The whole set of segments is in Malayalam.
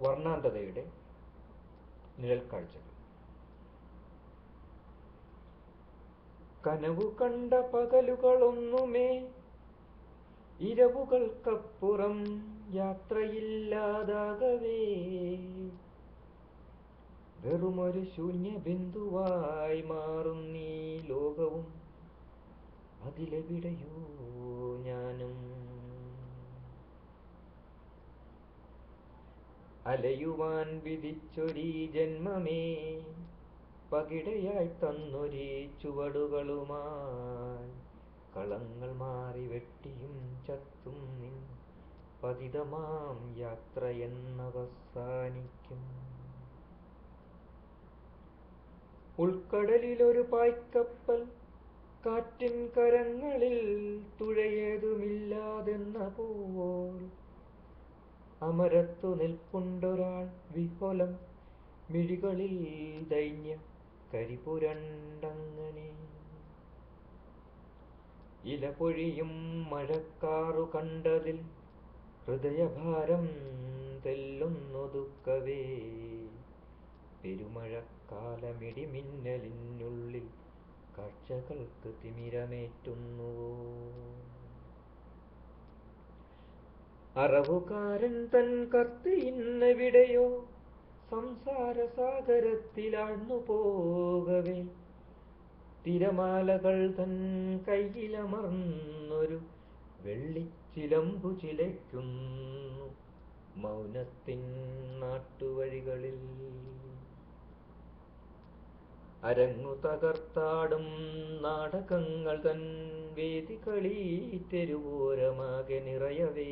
വർണ്ണാന്തതയുടെ നിഴൽക്കാഴ്ചകൾ. കനവു കണ്ട പകലുകളൊന്നുമേ ഇരവുകൾക്കപ്പുറം യാത്രയില്ലാതാകവേ വെറുമൊരു ശൂന്യബിന്ദുവായി മാറുന്നീ ലോകവും അതിലെവിടെയോ ഞാനും. അലയുവാൻ വിധിച്ചൊരീ ജന്മമേ പകിടയായി തന്നൊരീ ചുവടുകളുമായി കളങ്ങൾ മാറി വെട്ടിയും ചത്തും നിൻ പതിതമാം യാത്രയെന്നവസാനിക്കും. ഉൾക്കടലിലൊരു പായ്ക്കപ്പൽ കാറ്റിൻ കരങ്ങളിൽ തുഴയേതുമില്ലാതെന്ന പോൽ അമരത്തു നിൽപ്പുണ്ടൊരാൾ വിഹ്വലം മിഴികളിൽ ദൈന്യ കരിപുരണ്ടങ്ങനെ. ഇല പൊഴിയും മഴക്കാറു കണ്ടതിൽ ഹൃദയഭാരം തെല്ലൊന്നൊതുക്കവേ പെരുമഴക്കാലമിടിമിന്നലിനുള്ളിൽ കാഴ്ചകൾക്ക് തിമിരമേറ്റുന്നുവോ. അറവുകാരൻ തൻ കത്ത് ഇന്നെവിടെയോ സംസാരസാഗരത്തിലാഴ്ന്നു പോകവേ തിരമാലകൾ തൻ കയ്യിലമർന്നൊരു വെള്ളിച്ചിലമ്പു ചിലയ്ക്കുന്നു മൗനത്തിൻ നാട്ടുവഴികളിൽ. അരങ്ങു തകർത്താടും നാടകങ്ങൾ തൻ വേദികളീ തെരുവോരമാകെ നിറയവേ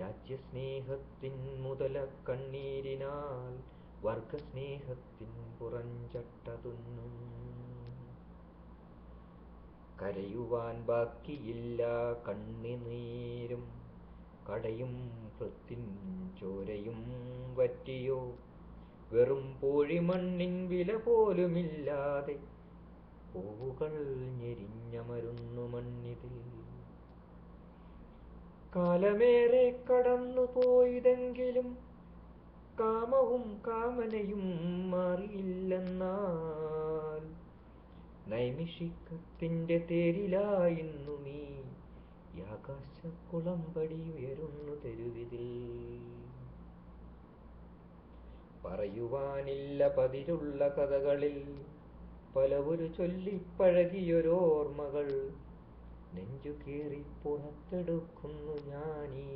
രാജ്യസ്നേഹത്തിൻ മുതല കണ്ണീരിനാൽ വർഗസ്നേഹത്തിൻ പുറംചട്ട തുന്നും. കരയുവാൻ ബാക്കിയില്ല കണ്ണുനീരും കടയും ഹൃത്തിൻ ചോരയും വറ്റിയോ വെറും പൂഴിമണ്ണിൻ വില പോലുമില്ലാതെ പൂവുകൾ ഞെരിഞ്ഞമരുന്നു മണ്ണിതിൽ. കാലമേറെ കടന്നു പോയതെങ്കിലും കാമവും കാമനയും മാറിയില്ലെന്നാൽ നൈമിഷികത്തിന്റെ തേരിലായിന്നുമീ ആകാശക്കുളമ്പടി ഉയരുന്നു തെരുവിതിൽ. പറയുവാനില്ല പതിരുള്ള കഥകളിൽ പലവൊരു ചൊല്ലിപ്പഴകിയൊരോർമ്മകൾ നെഞ്ചുകീറി പുറത്തെടുക്കുന്നു ഞാനീ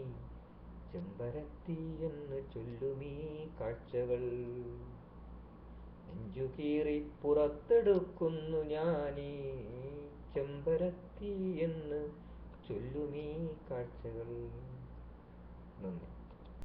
ചെമ്പരത്തി എന്ന് ചൊല്ലുമീ കാഴ്ചകൾ. നെഞ്ചുകീറി പുറത്തെടുക്കുന്നു ഞാനീ ചെമ്പരത്തി എന്ന് ചൊല്ലുമീ കാഴ്ചകൾ. നന്ദി.